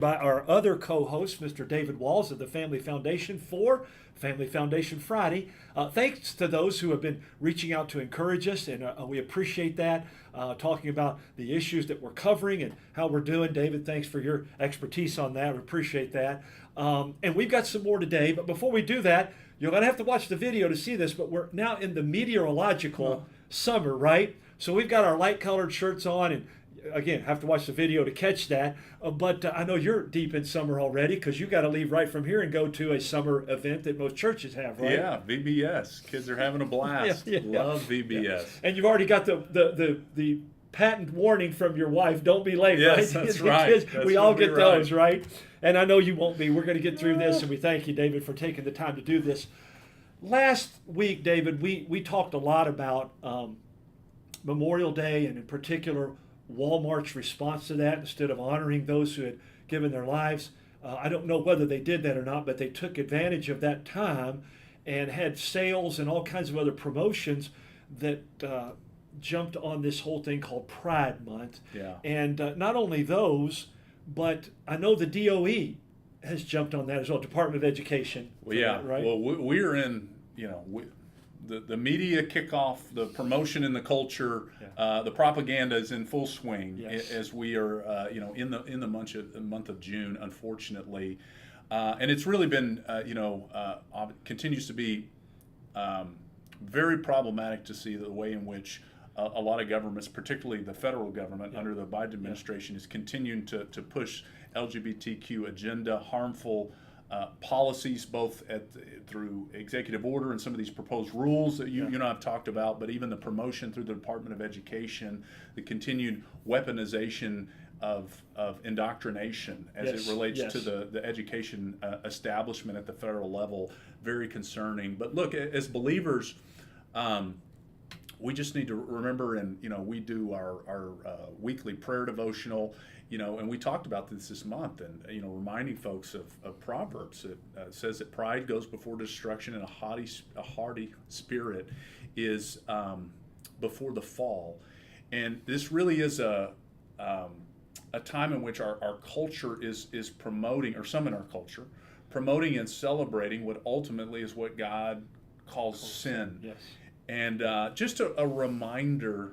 By our other co-host, Mr. David Walls of the Family Foundation for Family Foundation Friday. Thanks to those who have been reaching out to encourage us, and we appreciate that, talking about the issues that we're covering and how we're doing. David, thanks for your expertise on that. We appreciate that. And we've got some more today, but before we do that, you're going to have to watch the video to see this, but we're now in the meteorological summer, right? So we've got our light-colored shirts on, and again, have to watch the video to catch that. But I know you're deep in summer already because you got to leave right from here and go to a summer event that most churches have, right? Yeah, VBS. Kids are having a blast. Love VBS. Yeah. And you've already got the patent warning from your wife, don't be late, yes, right? That's right. Kids, that's we all get those, right? And I know you won't be. We're going to get through this, and we thank you, David, for taking the time to do this. Last week, David, we talked a lot about Memorial Day, and in particular, Walmart's response to that. Instead of honoring those who had given their lives, I don't know whether they did that or not, but they took advantage of that time and had sales and all kinds of other promotions that jumped on this whole thing called Pride Month. Yeah. And not only those, but I know the DOE has jumped on that as well, Department of Education. Well, yeah. That, right? Well, we're in, the media kickoff, the promotion in the culture, the propaganda is in full swing as we are, in the month of June, unfortunately, and it's really been, continues to be very problematic to see the way in which a lot of governments, particularly the federal government under the Biden administration, is continuing to push LGBTQ agenda, harmful policies, both through executive order and some of these proposed rules that you know I've talked about, but even the promotion through the Department of Education, the continued weaponization of indoctrination as it relates to the education establishment at the federal level, very concerning. But look, as believers, we just need to remember, and we do our weekly prayer devotional. And we talked about this month, and reminding folks of Proverbs. It says that pride goes before destruction, and a haughty spirit is before the fall. And this really is a time in which our culture is promoting, or some in our culture, promoting and celebrating what ultimately is what God calls sin. Yes. And just a reminder.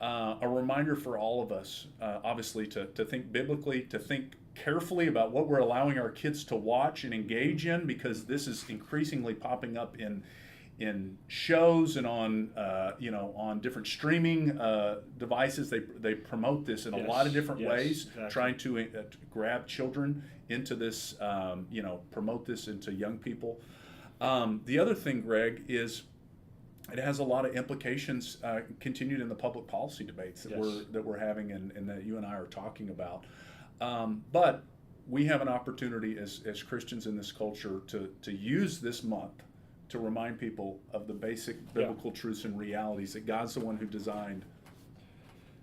A reminder for all of us, obviously, to think biblically, to think carefully about what we're allowing our kids to watch and engage in, because this is increasingly popping up in shows and on different streaming devices. They promote this in a lot of different ways, exactly. Trying to grab children into this, promote this into young people. The other thing, Greg, is it has a lot of implications continued in the public policy debates that we're having and that you and I are talking about. But we have an opportunity as Christians in this culture to use this month to remind people of the basic biblical truths and realities, that God's the one who designed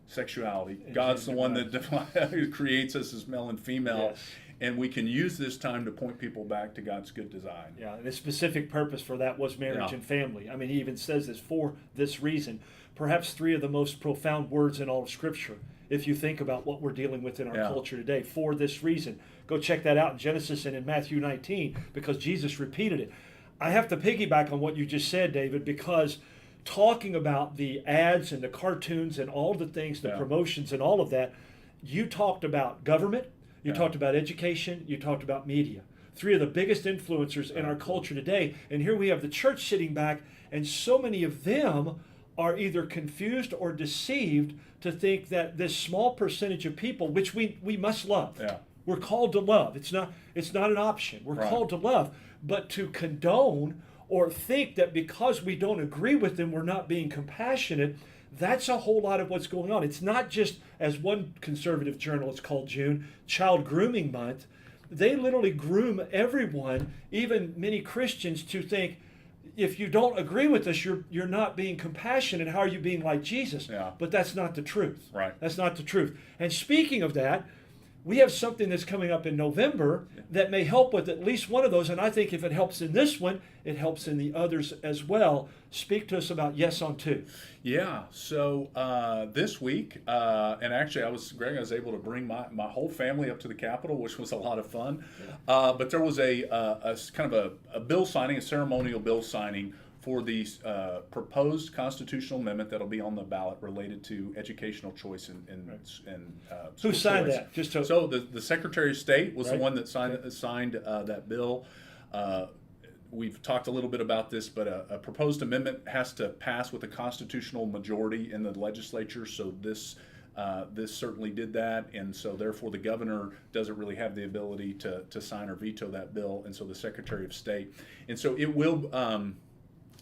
sexuality. God's the one that creates us as male and female. Yes. And we can use this time to point people back to God's good design. Yeah, and the specific purpose for that was marriage and family. I mean, he even says this, for this reason. Perhaps three of the most profound words in all of Scripture, if you think about what we're dealing with in our culture today. For this reason. Go check that out in Genesis and in Matthew 19, because Jesus repeated it. I have to piggyback on what you just said, David, because talking about the ads and the cartoons and all the things, the promotions and all of that, you talked about government, you talked about education, you talked about media. Three of the biggest influencers in our culture today. And here we have the church sitting back, and so many of them are either confused or deceived to think that this small percentage of people, which we must love. Yeah. We're called to love. It's not an option. We're called to love. But to condone or think that because we don't agree with them, we're not being compassionate, that's a whole lot of what's going on. It's not just, as one conservative journal has called June, Child Grooming Month. They literally groom everyone, even many Christians, to think, if you don't agree with us, you're not being compassionate. How are you being like Jesus? Yeah. But that's not the truth. Right. That's not the truth. And speaking of that, we have something that's coming up in November that may help with at least one of those. And I think if it helps in this one, it helps in the others as well. Speak to us about Yes on 2. Yeah. So this week, and actually, Greg, I was able to bring my whole family up to the Capitol, which was a lot of fun. But there was a kind of a bill signing, a ceremonial bill signing for the proposed constitutional amendment that'll be on the ballot related to educational choice and Who signed choice. that? So the Secretary of State was the one that signed that bill. We've talked a little bit about this, but a proposed amendment has to pass with a constitutional majority in the legislature. So this certainly did that, and so therefore the governor doesn't really have the ability to sign or veto that bill, and so the Secretary of State. And so it will.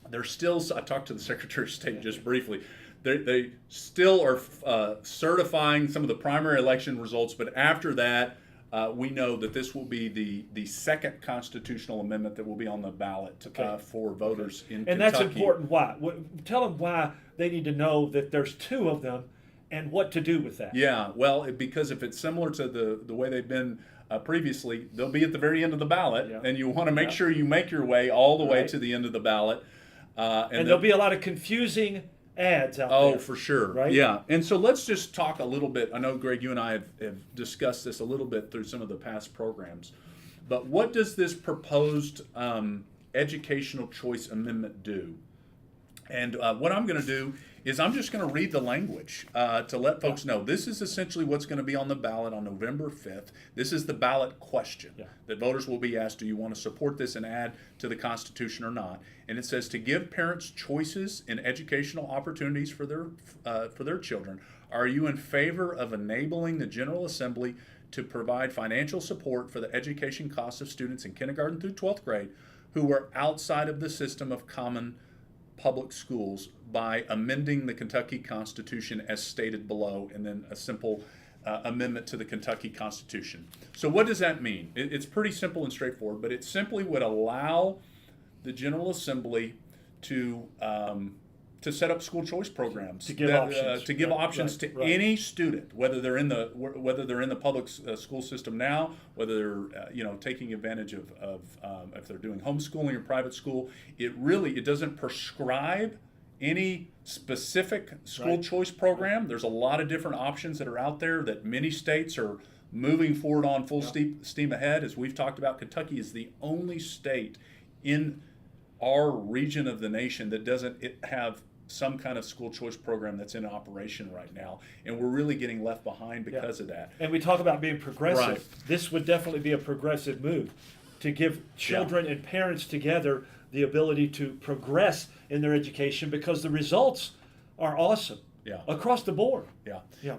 There's still. I talked to the Secretary of State just briefly. They still are certifying some of the primary election results, but after that. We know that this will be the second constitutional amendment that will be on the ballot for voters in Kentucky. And that's important. Why? Tell them why they need to know that there's 2 of them and what to do with that. Yeah, well, because if it's similar to the way they've been previously, they'll be at the very end of the ballot, and you want to make sure you make your way all the way to the end of the ballot. And there'll be a lot of confusing ads out there. Oh, for sure. Right? Yeah. And so let's just talk a little bit. I know, Greg, you and I have discussed this a little bit through some of the past programs. But what does this proposed educational choice amendment do? And what I'm going to do is I'm just going to read the language to let folks know. This is essentially what's going to be on the ballot on November 5th. This is the ballot question that voters will be asked, do you want to support this and add to the Constitution or not? And it says to give parents choices in educational opportunities for their children. Are you in favor of enabling the General Assembly to provide financial support for the education costs of students in kindergarten through 12th grade who are outside of the system of common public schools by amending the Kentucky Constitution as stated below, and then a simple amendment to the Kentucky Constitution? So what does that mean? It's pretty simple and straightforward, but it simply would allow the General Assembly to set up school choice programs, to give options, to any student, whether they're in the public school system now, whether they're taking advantage of if they're doing homeschooling or private school. It doesn't prescribe any specific school choice program. There's a lot of different options that are out there that many states are moving forward on full steam ahead. As we've talked about, Kentucky is the only state in our region of the nation that doesn't have some kind of school choice program that's in operation right now, and we're really getting left behind because of that. And we talk about being progressive. This would definitely be a progressive move to give children and parents together the ability to progress in their education, because the results are awesome across the board.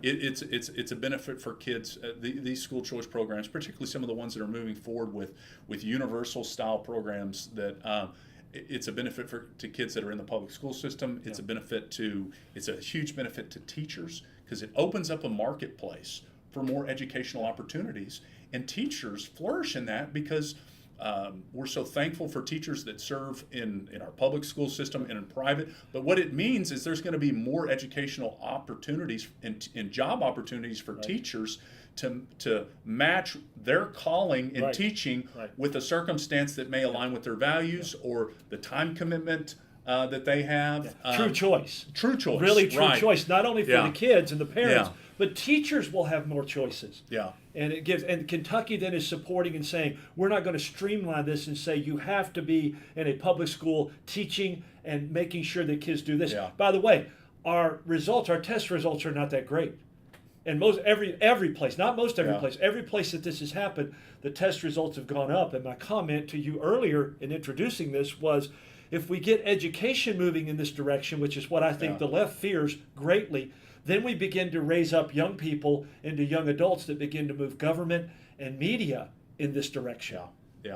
It's a benefit for kids. These school choice programs, particularly some of the ones that are moving forward with universal style programs, that it's a benefit to kids that are in the public school system. It's a huge benefit to teachers, because it opens up a marketplace for more educational opportunities, and teachers flourish in that because we're so thankful for teachers that serve in our public school system and in private. But what it means is there's going to be more educational opportunities and job opportunities for teachers to match their calling in teaching with a circumstance that may align with their values or the time commitment that they have. True choice. True choice. Really true choice, not only for the kids and the parents, but teachers will have more choices. And Kentucky then is supporting and saying, we're not going to streamline this and say you have to be in a public school teaching and making sure that kids do this. By the way, our test results are not that great. And every place that this has happened, the test results have gone up. And my comment to you earlier in introducing this was, if we get education moving in this direction, which is what I think the left fears greatly, then we begin to raise up young people into young adults that begin to move government and media in this direction.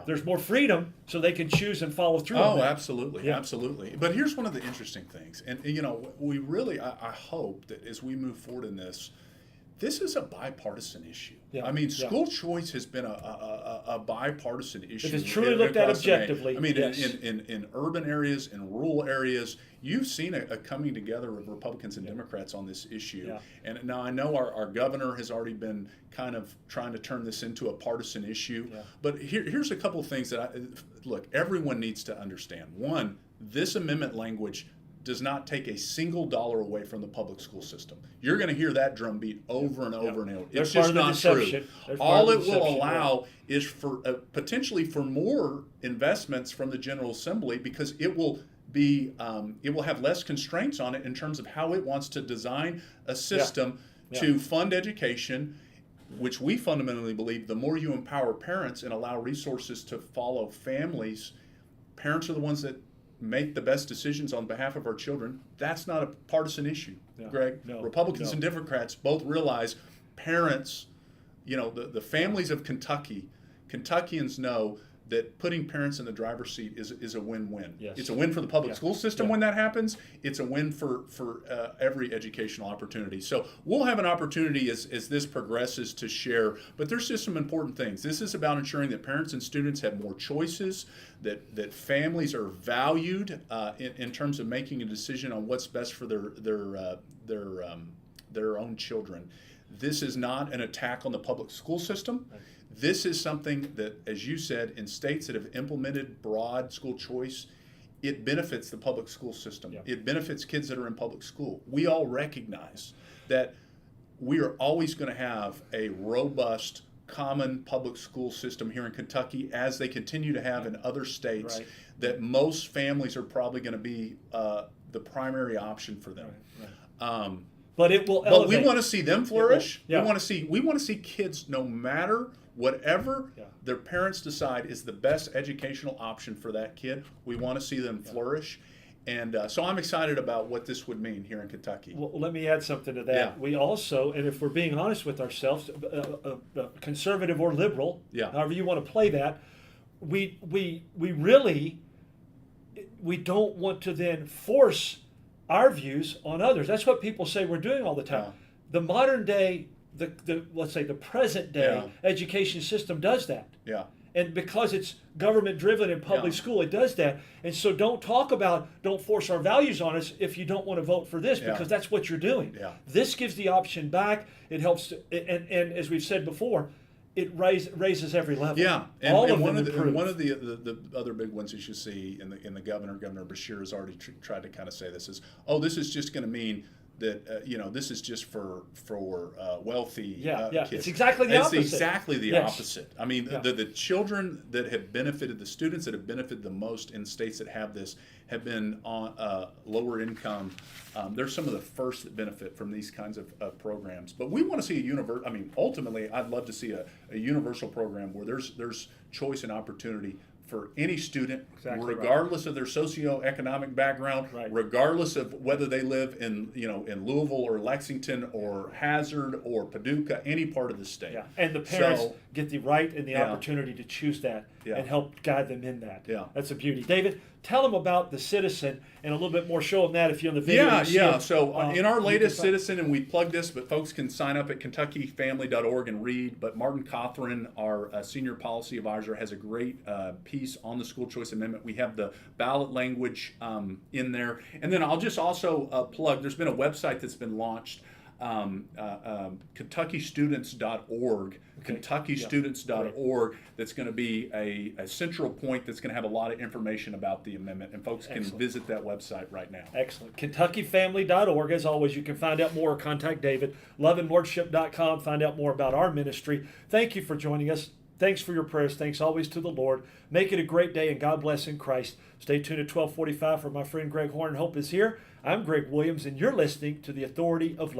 There's more freedom, so they can choose and follow through. Oh, absolutely, absolutely. But here's one of the interesting things, and we really, I hope that as we move forward in this is a bipartisan issue. I mean, school choice has been a a bipartisan issue. If it's truly looked at objectively, I mean, yes. in urban areas, in rural areas, you've seen a coming together of Republicans and Democrats on this issue. Yeah. And now I know our governor has already been kind of trying to turn this into a partisan issue. Yeah. But here's a couple of things that look, everyone needs to understand. One, this amendment language does not take a single dollar away from the public school system. You're going to hear that drumbeat over and over and over. It's just not true. All it will allow is for potentially for more investments from the General Assembly, because it will have less constraints on it in terms of how it wants to design a system to fund education, which we fundamentally believe the more you empower parents and allow resources to follow families, parents are the ones that make the best decisions on behalf of our children. That's not a partisan issue, Greg. Republicans and Democrats both realize parents, the families of Kentuckians know that putting parents in the driver's seat is a win-win. Yes. It's a win for the public school system when that happens. It's a win for every educational opportunity. So we'll have an opportunity as this progresses to share, but there's just some important things. This is about ensuring that parents and students have more choices, that families are valued in terms of making a decision on what's best for their own children. This is not an attack on the public school system. Right. This is something that, as you said, in states that have implemented broad school choice, it benefits the public school system. Yeah. It benefits kids that are in public school. We all recognize that we are always going to have a robust, common public school system here in Kentucky, as they continue to have in other states, that most families are probably going to be the primary option for them. Right. But it will. But we want to see them flourish. We want to see kids, no matter whatever their parents decide is the best educational option for that kid. We want to see them flourish, and so I'm excited about what this would mean here in Kentucky. Well, let me add something to that. Yeah. We also, and if we're being honest with ourselves, conservative or liberal, however you want to play that, we really don't want to then force our views on others. That's what people say we're doing all the time. Yeah. The modern day, let's say the present day education system does that. Yeah. And because it's government driven in public school, it does that. And so don't force our values on us if you don't want to vote for this, because that's what you're doing. Yeah. This gives the option back. It helps and as we've said before, it raises every level. Yeah, and one of the other big ones you should see in the Governor Beshear has already tried to kind of say this is, this is just going to mean that this is just for wealthy kids. It's exactly the opposite. It's exactly the opposite. I mean, the children that have benefited, the students that have benefited the most in states that have this, have been on lower income. They're some of the first that benefit from these kinds of programs. But we want to see ultimately, I'd love to see a universal program where there's choice and opportunity for any student, regardless of their socioeconomic background, regardless of whether they live in Louisville or Lexington or Hazard or Paducah, any part of the state. Yeah. And the parents get the right and the opportunity to choose that and help guide them in that. Yeah. That's a beauty. David, tell them about the Citizen and a little bit more. Show them that if you're on the video. Yeah. So in our latest Citizen, and we plug this, but folks can sign up at KentuckyFamily.org and read. But Martin Cothran, our senior policy advisor, has a great piece on the school choice amendment. We have the ballot language in there. And then I'll just also plug, there's been a website that's been launched, KentuckyStudents.org. KentuckyStudents.org. That's going to be a central point that's going to have a lot of information about the amendment, and folks can visit that website right now. Excellent. KentuckyFamily.org. As always, you can find out more or contact David. LoveandLordship.com. Find out more about our ministry. Thank you for joining us. Thanks for your prayers. Thanks always to the Lord. Make it a great day, and God bless in Christ. Stay tuned at 12:45 for my friend Greg Horn. Hope is here. I'm Greg Williams, and you're listening to The Authority of Love.